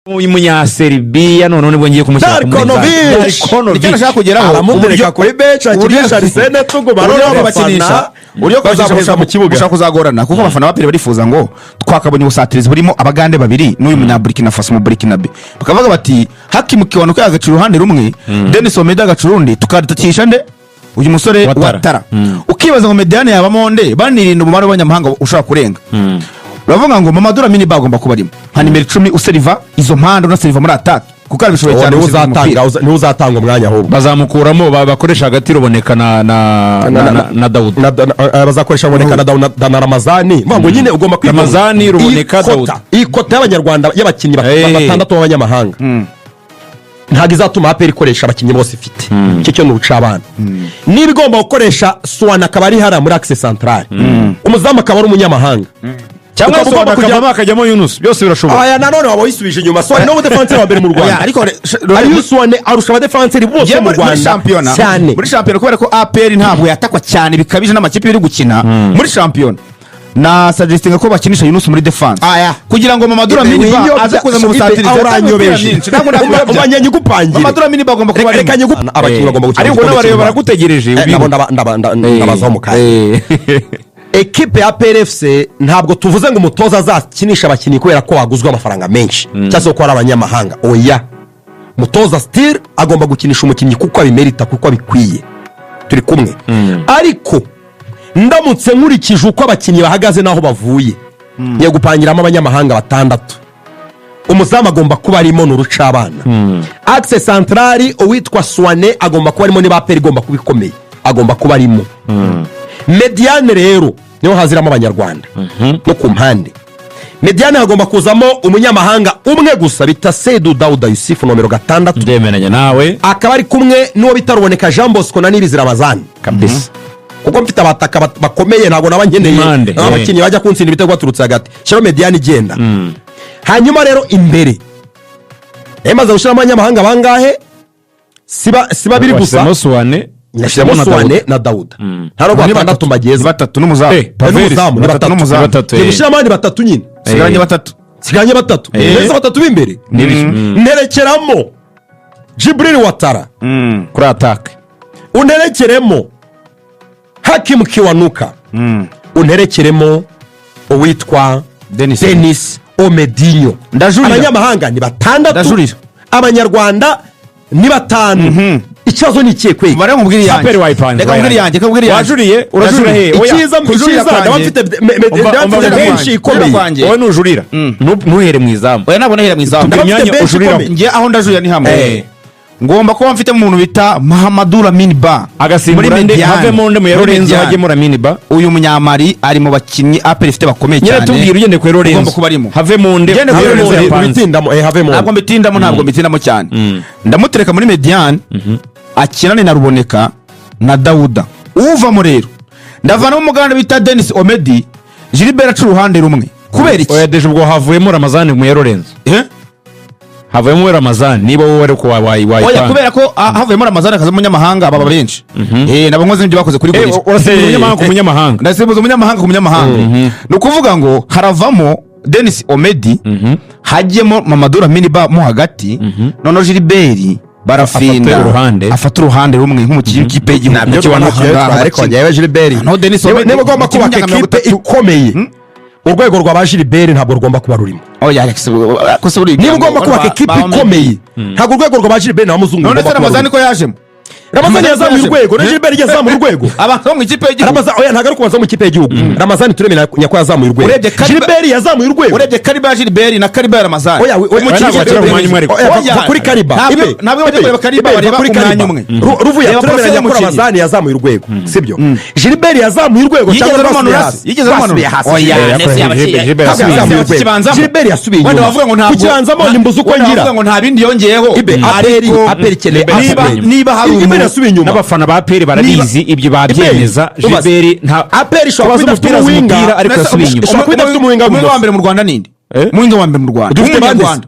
Umunyaserbiya none nibwo ngiye kumushyira ku Darkonovic nicyo nashaka kugeraho aramumureka kuri bench akinisha Arsene Tugo barora bakinisha uriyo kuzakoresha mu kibuga ushaka kuzagorana kuko abafana ba Pele barifuza ngo twakabonye ubusatirizi burimo abagande babiri n'uyu munyaburkina Faso mu Burkinabe bakavuga bati Hakim Kiwanuka yagaca uruhande rumwe Denis Omeda agaca urundi tukadatakisha nde uyu musore Watara ukibaza ngo Mediane yabamo nde banirinda umubare w'abanyamahanga ushaka kurenga uravuga ngo Mamadou Lamine Ba agomba kuba arimo nka nimero 10 useriva izo mpande unaseriva muri attack kuko arabishoboye cyane ni uzatanga umwanya ahubwo bazamukuramo bakoresha hagati ruboneka na Daoud bazakoresha ruboneka na Daoud na Ramazani ngo nyine ugomba kwita Ramazani ruboneka Daoud ikota y'abanyarwanda y'abakinnyi batandatu b'abanyamahanga ntago izatuma APR ikoresha abakinnyi bose ifite cyo ni urucabana niba igomba gukoresha Swana akaba ari hara muri axe centrale umuzamu akaba ari umunyamahanga cyangwa Swana akavamo akajyamo Yunus byose birashoboka aya nanone waba wisubije inyuma Swana no defenseur wa mbere mu Rwanda ariko ari Swana arusha abadefenseur bose mu Rwanda cyane muri champion kubera ko APR ntabwo yatakwa cyane bikabije n'amakipe biri gukina muri champion na suggesting ko bakinisha Yunus muri defense kugira ngo Mamadou Lamine Ba aze kuza mu busatirizi uranyobeje umanyanye gupangira Mamadou Lamine Ba agomba kuba rekanye abakinnyi bagomba gukina ariko n'abareba baragutegereje ndabazaho mu kaye ekipe ya PRFC ntabwo tuvuze ngo umutoza azakinisha abakinnyi kubera ko waguzwe amafaranga menshi cyase ko ari abanyamahanga oya mutoza still agomba gukinisha umukinnyi kuko abimerita kuko abikwiye turi kumwe ariko ndamutse nkurikije uko abakinnyi bahagaze naho bavuye ngiye gupangiramo abanyamahanga batandatu umuzamu agomba kuba arimo n'urucabana axe centrale uwitwa Swane agomba kuba arimo niba APR igomba kubikomeye agomba kuba arimo Mediane rero niho haziramo abanyarwanda no ku mpande Mediane hagomba kuzamo umunyamahanga umwe gusa bita Seydou Daouda Yusuf nomero 6 ndemeranya nawe akaba ari kumwe n'uwo bitaruboneka Jean Bosco na Nibizi Ramazani kabisa kuko mfite abataka bakomeye ntago nabangeneye abakinnyi bajya kunsindira ibitego baturutse hagati shiro Mediane igenda hanyuma rero imbere emaze gushira abanyamahanga bangahe siba biri gusa Swane Swane na Daouda haro batandatu mageze batatu n'umuzamu batatu yishira abandi batatu nyine siganye batatu neza batatu b'imbere nerekeramo Jibril Watara kuri attack unerekeremo Hakim Kiwanuka unerekeremo uwitwa Denis Omedinho abanyamahanga ni batandatu abanyarwanda ni batanu ikibazo ni ikihe kwega bare nkubwira yanjye wajuriye urajura he ikiza ndabafite benshi ikomeye wowe nujurira ntuhere mu izamu oya nabona here mu izamu ngiye aho ndajurira ni hamwe ngomba kuba mfite umuntu bita Mamadou Lamine Ba agasimbura nde havemo nde mu Lorenzo hagemo Lamine Ba uyu munyamari ari mu bakinnyi APR ifite bakomeye cyane tubwira ugende ku Lorenzo ugomba kuba arimo havemo nde havemo ntabwo mbitindamo cyane ndamutereka muri Mediane akinane na Ruboneka na Daouda uvamo rero ndavana umuganda bita Denis Omedi Gilbert acu ruhande rumwe kubera iki oya deje ubwo havuyemo Ramazani mu Lorenzo havuyemo Ramazani niba wowe ariko oya kubera ko havuyemo Ramazani akaza umunyamahanga baba benshi nabo nkoze ibyo bakoze kuri gurira umunyamahanga ku munyamahanga ndasimbuza umunyamahanga ku munyamahanga no kuvuga ngo haravamo Denis Omedi hajyemo Mamadou Lamine Ba mu hagati nono Gilbert barafinda afata uruhande rumwe nk'umukinnyi w'ikipe y'igihugu cy'Abanyakanada ariko yawe Gilbert no Denis Omedi niba ugomba kuba ekipe ikomeye urwego rwa Gilbert ntabwo rugomba kuba rurimo oya niba ugomba kuba ekipe ikomeye ntabwo urwego rwa Gilbert na muzungu none Ramazani ko yajemo Ramazani yazamuye urwego na Gilbert yazamuye urwego abantu mu ikipe y'igihugu Ramazani oya ntago ari kubanza mu ikipe y'igihugu Ramazani turemera nyako yazamuye urwego Gilbert yazamuye urwego urebye Kariba Gilbert na Kariba Ramazani oya kuri Kariba ntabwo bajya Kariba bareba ku mwanya umwe ruvuye turemera nyako Ramazani yazamuye urwego sibyo Gilbert yazamuye urwego cyangwa yigeze rumanura oya nese Gilbert yasubiye inyuma bavuga ngo ntabwo kukibanzamo nimbuza uko ngira bavuga ngo nta bindi yongeyeho APR kene niba hari n'abafana ba APR barabizi ibyo babyemeza Gilbert nta APR ishobora kuba umupira umupira ariko yasubiye inyuma umwe wa mbere mu Rwanda ninde umwe wa mbere mu Rwanda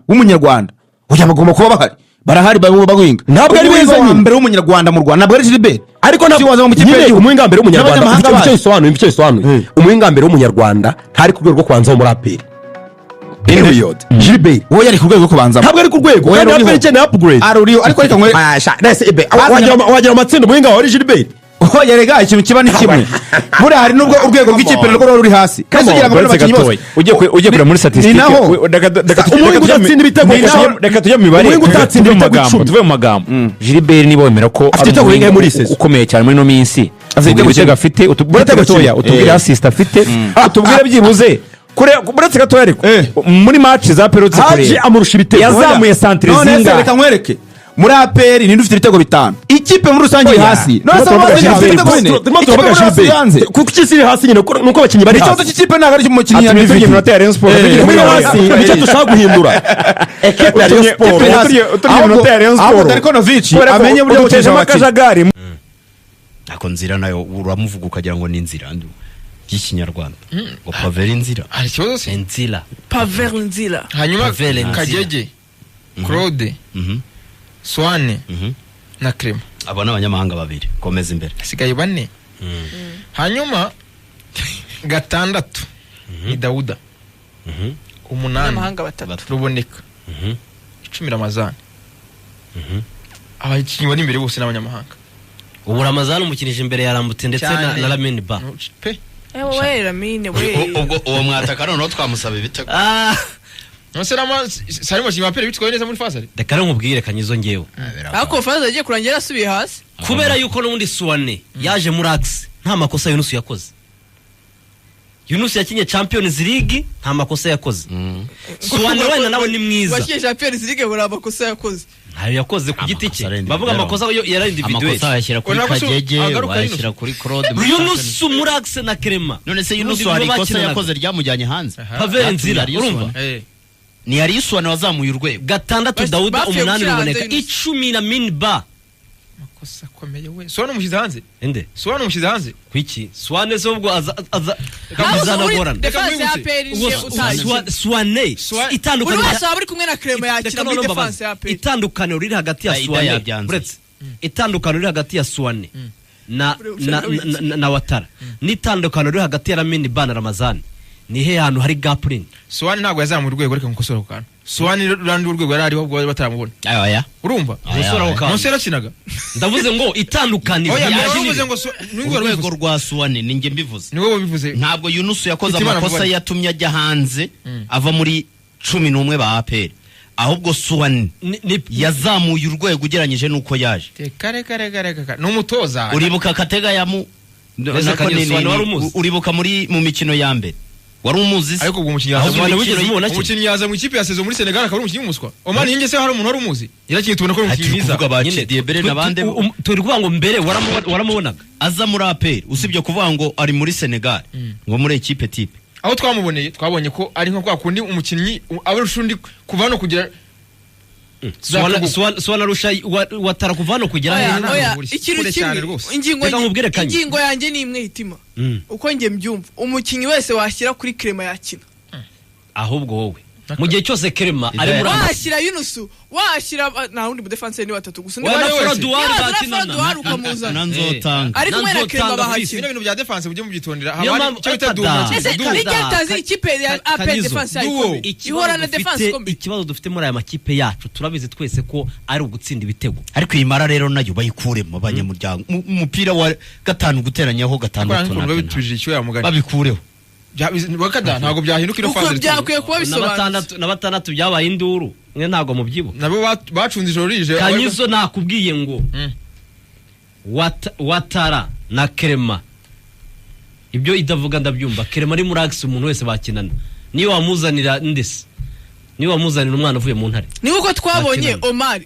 w'umunyarwanda oya bagomba kuba bahari barahari bagwinga ntabwo ari beza wa mbere w'umunyarwanda mu Rwanda ntabwo ari Gilbert ariko ntiwaza mu kipe y'igihugu umwinga mbere w'umunyarwanda icyo bisobanuye umwinga mbere w'umunyarwanda ntari ku rwego rwo kubanzaho muri APR period Gilbert wowe yari ku rwego rwo kubanza ntabwo ari ku rwego kandi aperi ikeneye upgrade aruriyo ariko reka nkwe wagira amatsinda umuhinga wawe Gilbert oya rega ikintu kiba ni kimwe buriya hari n'ubwo urwego rw'ikipe narwo ruba ruri hasi kandi ugira ngo n'abakinnyi bose ugiye kureba muri statistique reka tujye mu mibare tuve mu magambo Gilbert niba wemera ko afite ibitego bingahe muri season ukomeye cyane muri no minsi ibitego afite utubwire assist afite utubwire byibuze kure buretse gatoya ariko muri match za perotse kure haje amurusha ibitego yazamuye centre zinga none reka nkwereke muri APR ni ndufite ibitego 5 ikipe muri rusange hasi none se wabaga kuko ikisiri hasi nyine nuko abakinnyi bari hasi icyo cy'ikipe ntago ari umukinnyi ya David minota ya Rayon Sport muri hasi nicyo dushaka guhindura ekipe ya Rayon Sport utumye minota ya Rayon Sport Darkonovic amenye buryo buteje makajagari ako nzira nayo uramuvuga ukagira ngo ni inzira y'ikinyarwanda ngo paveri inzira hari ikibazo se inzira Pavel Nzira hanyuma Kagege Claude Swane na Clement abo n'abanyamahanga babiri komeza imbere sigaye 4 hanyuma 6 ni Dauda 8 amahanga 3 Ruboneka 10 Ramazani abakinnyi bari imbere bose n'abanyamahanga ubu Ramazani umukinije imbere yarambutse ndetse na Lamine Ba we Lamine we ubwo uwo mwataka noneho twamusaba ibitego nose sari mu kimapere bitwaye neza muri Fasari reka nkubwire kanyizo ngewe ako Fasari agiye kurangira asubiye hasi kubera yuko n'undi Swane yaje muri Axe nta makosa Yunus yakoze Yunus yakinye Champions League nta makosa yakoze Swane wenda nawe ni mwiza wakiye Champions League bura amakosa yakoze ntayo yakoze ku giti cye bavuga amakosa yo yara individual amakosa yashyira kuri Kagege wayashyira kuri Claude Yunus muri Axe na Clement none se Yunus hari ikosa yakoze ryamujyanye hanze Pavel Nzira urumva ni yari Yuswane wazamuye urwego 6 Dauda 8 Ruboneka 10 na Minba makosa komeye we Swane umushyize hanze ende Swane umushyize hanze kwiki Swane so ubwo azanagorana defense ya APR Swane itandukanye uri bari kumwe na Clement yakira muri defense ya APR itandukanye riri hagati ya Swane buretse itandukanye riri hagati ya Swane na Watara n'itandukanye riri hagati ya Minba na Ramazani ni he hantu hari gap ring Swane ntago yazamuye urwego reka nkosora ukana Swane randi urwego yari ariho bwo bataramubona aya urumva nkosora ukana nose yakinaga ndavuze ngo itandukanije yaje ngo urwego rwa Swane ninge mbivuze ni wowe bivuze ntabwo Yunus yakoze amakosa yatumye ajya hanze ava muri 11 ba APR ahubwo Swane yazamuye urwego ugeranyije nuko yaje kare n'umutoza uribuka Katega yamu uribuka muri mu mikino ya mbere wari umuzi ariko ubwo umukinnyi yaza mu ikipe ya saison muri Senegal akaba umukinnyi umuswa Omani yinge se hari umuntu wari umuzi yarakiye tubona ko umukinnyi mwiza kuvuga baci Diebere nabande turi kuvuga ngo mbere waramubonaga aza muri APR usibye kuvuga ngo ari muri Senegal ngo muri equipe type aho twamuboneye twabonye ko ari nko kwa kundi umukinnyi abarusha undi kuva no kugira Swana rusha Watara kuva no kugera ikintu ingingo yanjye ni imwe hitima uko nge mbyumva umukinnyi wese washyira kuri Clement yakina ahubwo wowe mu gihe cyose Clement ari muri washyira Yunus washyira na wundi mu defense ni batatu gusa ndi Duhari ukamuzana ari kumwe na Clement bahakina ibintu bya defense bujye mubyitondera cyo bita Duma igatazi ikipe ya APR defense ihora na defense kombi ikibazo dufite muri aya makipe yacu turabizi twese ko ari ugutsinda ibitego ariko imara rero nayo bayikuremo abanyamuryango umupira wa 5 guteranyaho 6 babikureho bakada ntago byahinduka ino faze byakwiye kuba bisobanutse na batandatu byabaye induru mwe ntago mubyibo nabo bacunze ijoro rije Kanyizo nakubwiye ngo Watara na Clement ibyo idavuga ndabyumva Clement ari muri Axe umuntu wese bakinana niyo wamuzanira ndese niyo wamuzanira umwana uvuye mu ntare ni uko twabonye Omar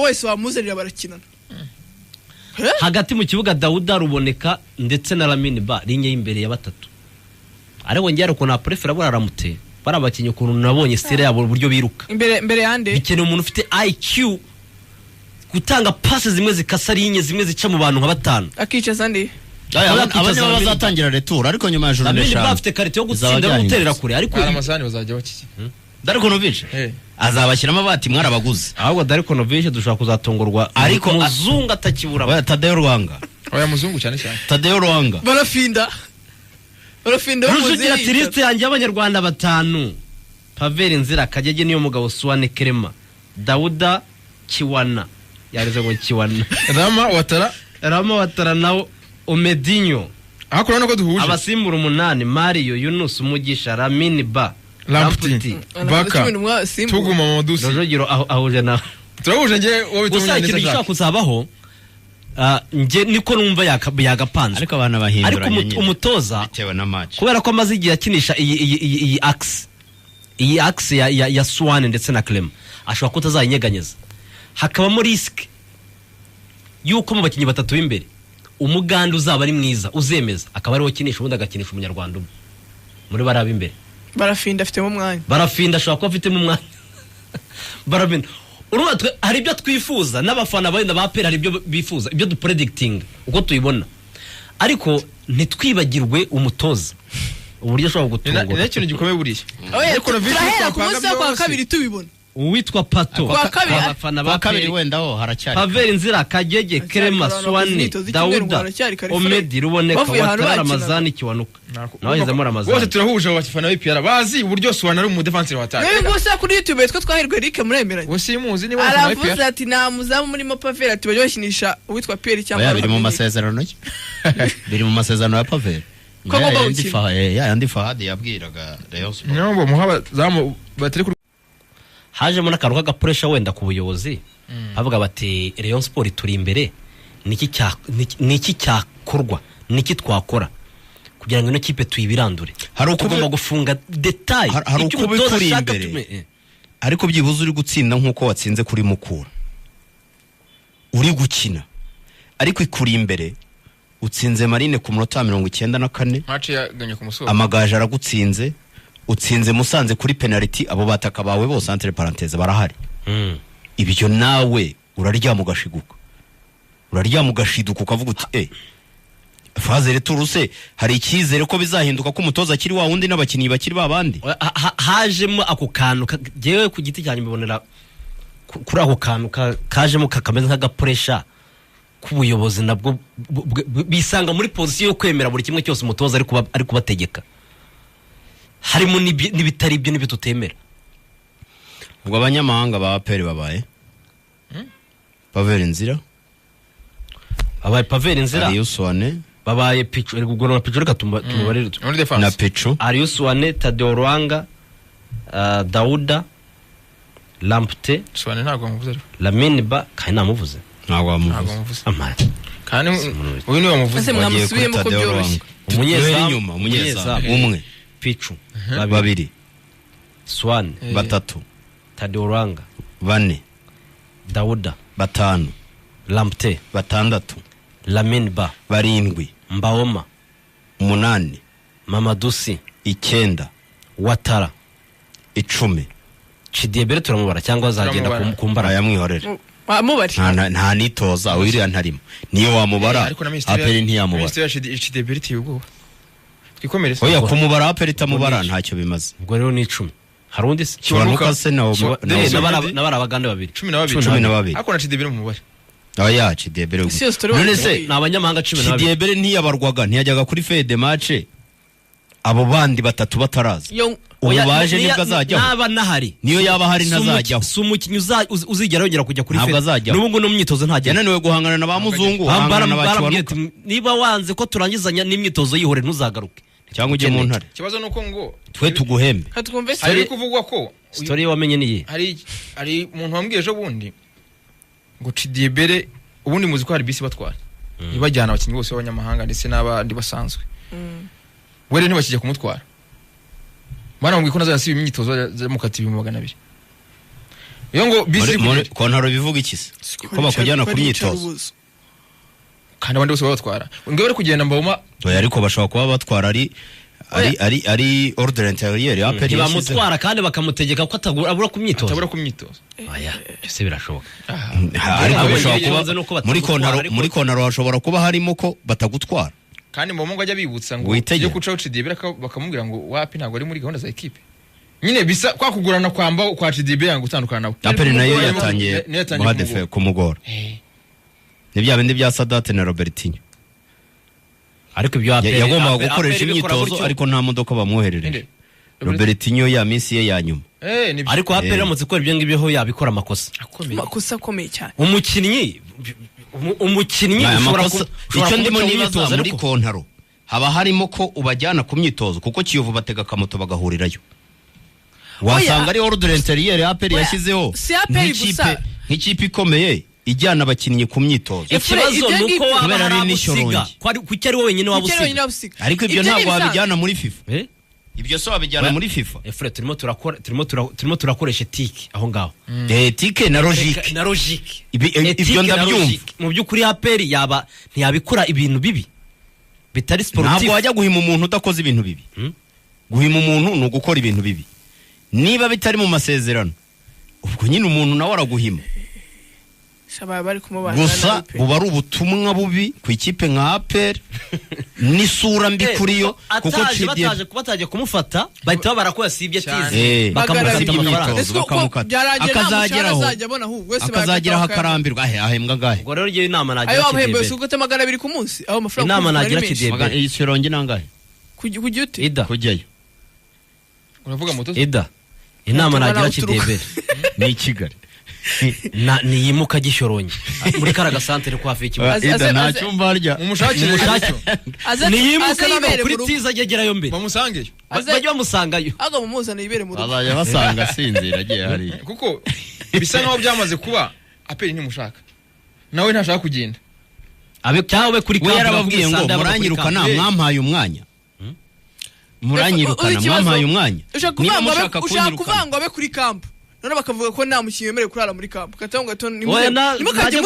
wese wamuzanira barakinana hagati mu kibuga Dauda Ruboneka ndetse na Lamine Ba linye imbere ya batatu ariko ngera ko na prefera bararamute barabakinye ukuntu nabonye style yabo uburyo biruka imbere yande bikene umuntu ufite IQ gutanga passes zimwe zikasarinye zimwe zica mu bantu nka batanu akica sandi abanya bazatangira retour ariko nyuma ya journée eshanu bafite karite yo gutsinda no guterera kure ariko Aramazani bazajya bakiki Darkonovic azabashyiramo bati mwarabaguze ahubwo Darkonovic dushaka kuzatongorwa ariko muzungu atakibura oya Tadeo Rwanga oya muzungu cyane cyane Tadeo Rwanga barafinda Rujugira tiriste yanjye y'abanyarwanda 5 Pavel Nzira Kagege niyo mugabo Suwane Kerema Dauda Kiwana yareze ngo Kiwana Rama Watara nawo Omedinho hakurana ko duhuje abasimbura 8 Mario Yunus Umugisha Lamine Ba Lamputi Baka Tuguma Modusi Rojogiro ahuje na turahuje nge wowe tumenye neza gishaka kuzabaho nge niko numva yagapanze ariko abana bahindura ariko umutoza bitewe na match kubera ko amaze igihe akinisha iyi axe ya Swan ndetse na Clem ashobora kutazayinyeganyeza hakabamo risk yuko mu bakinyi batatu b'imbere umuganda uzaba ari mwiza uzemeza akaba ari wo kinisha ubundi agakinisha umunyarwanda muri baraba imbere Barafinda afitemo umwanya Barafinda ashobora kuba afitemo umwanya Barafinda urumva hari ibyo twifuza n'abafana bari ba APR hari ibyo bifuza ibyo du predicting uko tuyibona ariko ntitwibagirwe umutoza uburyo ashobora gutungura ni ikintu gikomeye buriya ariko na video kwa kabiri tubibona uwitwa Pato abafana ba kabiri wenda ho haracyari Pavel Nzira Kagege Kerema Suwane Dauda Omedi Ruboneka Watara Ramazani Kiwanuka nawahezemo Ramazani bose turahuje abafana b'IPR bazi uburyo Suwane ari mu defensive wataka Wewe gusa kuri YouTube twa twahirwe Eric muremeranye wose muzi ni bafana b'IPR aravuze ati nta muzamu muri Pavel ati bajye bashinisha uwitwa Pierre cyangwa biri mu masezerano ye biri mu masezerano ya Pavel yandi Fahadi yabwiraga Rayon Sport nyambo muhaba zamu batari hajemo n'akaruka gapuresha wenda ku buyobozi bavuga bati Rayon Sport turi imbere niki cyakorwa niki twakora kugira ngo ino kipe tuyibirandure hari uko tugomba gufunga detail hari uko bituri imbere ariko byibuze uri gutsinda nkuko watsinze kuri Mukura uri gukina ariko ikuri imbere utsinze Marine ku munota 94 match yaganye ku musozo amagaje aragutsinze utsinze Musanze kuri penalty abo bataka bawe bose entre parenthèse barahari ibyo nawe uraryama ugashiduka ukavuga uti faze returuse hari ikizere ko bizahinduka ko umutoza kiri wa wundi n'abakinyi bakiri babandi hajemo ako kantu jewe ku giti cyane mbibonera kuri ako kantu kajemo kakameze nk'agapuresha k'ubuyobozi nabwo bisanga muri position yo kwemera buri kimwe cyose umutoza ari kubategeka harimo n'ibitari ibyo n'ibyo tutemera ubwo abanyamahanga ba APR babaye Pavel Nzira Ariyo Suwane babaye Pichu ubwo na Pichu reka tumubarire na Pichu Ariyo Suwane Tadeo Ruanga Dauda Lampte Suwane ntago amuvuze Lamine Ba kandi namuvuze ntago amuvuze amara kandi uyu ni wamuvuze mwamusubiyemo ko byoroshye umunyezamu umwe Pichu babiri Swan batatu Tadeo Ruanga bane Dauda batanu Lampte batandatu Lamine Ba barindwi Mbaoma 8 Mamadusi 9 Watara 10 Chidiebere turamubara cyangwa azagenda kumbara yamwihorera mubari nta nitoza wiriya ntarimo niyo wamubara APR ntiyamubara Ministeri Chidiebere tiyugo twikomereze oya kumubara APR itamubara ntacyo bimaze ubwo rero ni 10 hari undi Kiwanuka se nawo nabara abagande babiri 12 akona Chidiebere mu mubare oya Chidiebere none se nabanyamahanga 12 Chidiebere ntiyabarwaga ntiyajyaga kuri fede match abo bandi batatu bataraza ubu baje nibwo azajyaho naba nahari niyo yaba hari ntazajyaho sumukinyi uzigera yongera kujya kuri fede n'ubwo no myitozo ntajya yananiwe guhangana na ba muzungu niba wanze ko turangizanya n'imyitozo yihore ntuzagaruke cyangwa ujye mu ntare kibazo nuko ngo twe tuguhembe ari kuvugwa ko story wamenye niye hari umuntu wambwiye ejo bundi ngo Chidiebere ubundi muzi ko hari bisi batwara ibajyana abakinyi bose b'abanyamahanga ndetse n'abandi basanzwe were ntibakijya kumutwara bana ngo ikonaza yasiba imyitozo mukati 200 iyo ngo bisi kontaro bivuga ikisi ko bakujyana ku myitozo kandi abandi bose babatwara ngo bari kugenda Mbaoma oya ariko bashobora kuba batwara ari ordre intérieur ya APR bamutwara kandi bakamutegeka ko atabura ku myitozo oya ese birashoboka ariko bashobora kuba muri kontaro hashobora kuba harimo ko batagutwara kandi Mbaoma ngo ajya bibutsa ngo iyo kucaho Chidiebere bakamubwira ngo wapi ntabwo ari muri gahunda za equipe nyine bisa kwa kugurana kwamba kwa Chidiebere yangu utandukana nawe APR nayo yatangiye guhadefe kumugora nibya bindi bya Sadat na Robertinho ariko ibyo yagombaga gukoresha imyitozo ariko nta modoka bamwoherereye Robertinho ya minsi ye ya nyuma nibyo. ariko APR iramutse ikora ibyo ngibyo ho yabikora amakosa amakosa akomeye cyane. umukinnyi ushobora icyo ndimo kumuca nibaza imyitozo, muri ariko kontaro haba harimo ko ubajyana ku myitozo kuko Kiyovu batega akamoto bagahurirayo wasanga ari ordre intérieur APR yashyizeho si APR gusa. nk'ikipe ikomeye ijyana abakinnyi ku myitozo. ikibazo ni uko waba kubera hari ari abusiga n'ishorongi. kuki ari wowe wenyine wabusiga. ariko ibyo ntabwo wabijyana muri FIFA. Ibyo so wabijyana muri FIFA. Efre turimo turakoresha etike aho ngaho. Etike na logique. Na logique. Ibyo ndabyumva. Mu by'ukuri APR yaba ntiyabikora ibintu bibi. Bitari sportif. Ntabwo wajya guhima umuntu udakoze ibintu bibi. Guhima umuntu ni ugukora ibintu bibi. Niba bitari mu masezerano ubwo nyine umuntu nawe araguhima. Gusa buba ari ubutumwa bubi ku ikipe nka APR n'isura mbi kuri yo kuko bataje kumufata bahita babara ko yasibye atize bakamufata amafaranga akazageraho akarambirwa ahembwa ngahe. ubwo rero ngiye inama nagira Kidebe ku munsi aho amafaranga inama nagira Kidebe iyi sirongi nangahe kujya ute kujyayo uravuga moto Ida inama nagira Kidebe ni Kigali ni yimuka gishoronye muri karaga santere kwa fiki Ida nta cyumba harya umushakire ni yimuka nano kuri tiza agerayo mbere bamusangeyo bajya bamusangayo aga mumuzana ibere mu rugo bazajya basanga sinzira agiye hari kuko bisa naho byamaze kuba APR ntimushaka nawe ntashaka kugenda abe cyawe kuri kamera yarababwiye ngo muranyirukana mwampaye umwanya muranyirukana mwampaye umwanya ushaka kuvangwa abe kuri kampu none bakavuga ko nta mukinnyi wemerewe kurara muri kampu katanga gato nimukajye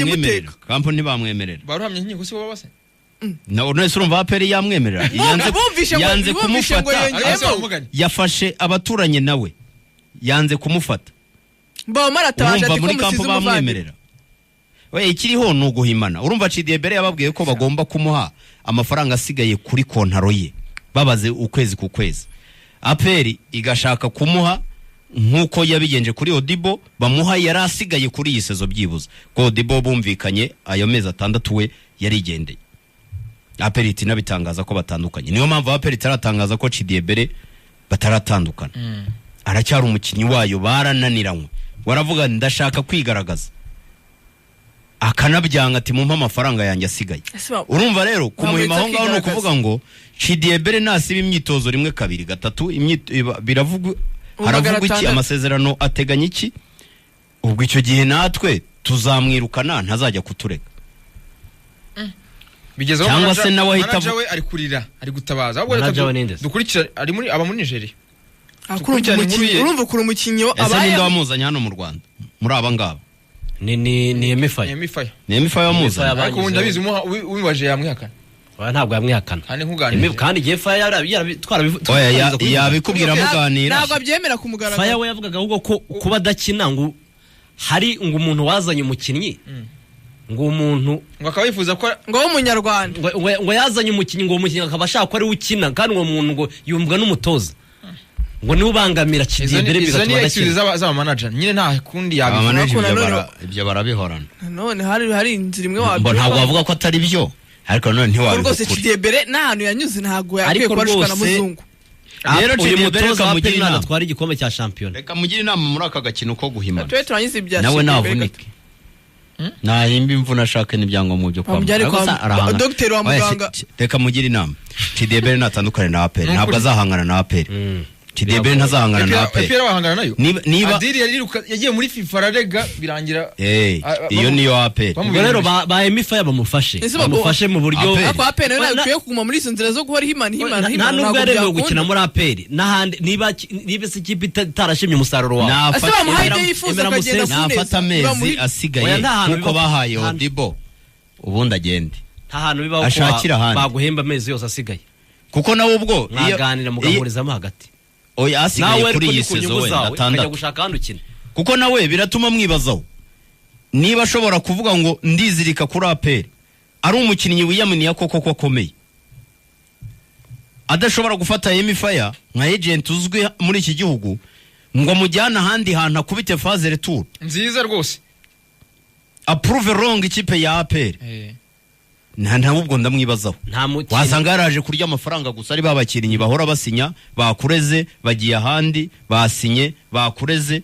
muteka kampu ntibamwemerera baruhamye inkiko se baba se none se urumva APR yamwemerera yanze kumufata yafashe abaturanye nawe yanze kumufata urumva muri kampu bamwemerera we ikiriho ni uguhimana urumva Kidebe yababwiye ko bagomba kumuha amafaranga asigaye kuri kontaro ye babaze ukwezi ku kwezi APR igashaka kumuha nkuko yabigenje kuri Odibo bamuha yari asigaye kuri iyi sezo byibuze ko Odibo bumvikanye ayo mezi 6 we yarigendeye. APR itinabitangaza ko batandukanye niyo mpamvu APR itaratangaza ko Kidebe bataratandukana aracyari umukinnyi wayo barananiranywe waravuga ndashaka kwigaragaza akanabyanga ati mumpa amafaranga yanjye asigaye urumva rero kumuhima aho ngaho no kuvuga ngo Kidebe nasiba imyitozo rimwe kabiri gatatu biravugwa haravugwa iki amasezerano ateganya iki ubwo icyo gihe natwe tuzamwirukana ntazajya kutureka bigezeho cyangwa se nawe ahita we ari kurira ari gutabaza ahubwo dukurikira ari muri aba muri Nigeria urumva kuri umukinnyi ese ninde wamuzanye hano mu Rwanda muri aba ngaba ni Emifaya wamuzanye ariko ndabizi wibaje yamwihakana ntabwo yamwihakana kandi igihe Faya yabikubwira muganira ntabwo abyemera kumugaragara Faya we yavugaga ahubwo ko kuba adakina ngo hari ngo umuntu wazanye umukinnyi ngo umuntu ngo akaba yifuza ko ngo w'umunyarwanda ngo yazanye umukinnyi ngo umukinnyi akaba ashaka ko ari ukina kandi ngo umuntu ngo yumvwa n'umutoza ngo niwe ubangamira Kidebe bigatuma adakina z'aba manager nyine nta kundi yabikora ibyo barabihorana none hari inzira imwe wabyo ntabwo bavuga ko atari byo ariko none ntiwabikora rwose Kidebe n'ahantu yanyuze ntabwo yakwiye kubashwa na muzungu rero Kidebe kamugira inama atwara igikombe cya shampiyona reka mugire inama muri aka gakino ko guhimana turangize ibya nawe navunike nahimba imvuna ashaka n'ibyangombwa byo kwa dogiteri wa muganga reka mugire inama Kidebe natandukane na APR ntabwo azahangana na APR Kidebe ntazahangana na APR APR bahangana nayo niba Adiri yagiye muri FIFA ararega birangira iyo niyo APR rero ba Emifaya bamufashe mu buryo ako APR nayo nakwiye kuguma muri izo nzira zo guhora himana nta nubwo yaremewe gukina muri APR n'ahandi niba se ikipe itarashimye umusaruro wawe nafata amezi asigaye nkuko bahaye Odibo ubundi agende nta hantu bibaho ko baguhemba amezi yose asigaye kuko nawe ubwo mwaganira mugahurizamo hagati oya asigaye kuri iyi sezo we gatandatu kuko nawe biratuma mwibazaho niba ashobora kuvuga ngo ndizirika kuri APR ari umukinnyi wiyaminiye koko ko akomeye adashobora gufata Emifaya nka agent uzwi muri iki gihugu ngo amujyane ahandi hantu akubite phase retour nziza rwose approve wrong ikipe ya APR nta ubwo ndamwibazaho wasanga yaraje kurya amafaranga gusa ari babakinnyi bahora basinya bakureze bagiye ahandi basinye bakureze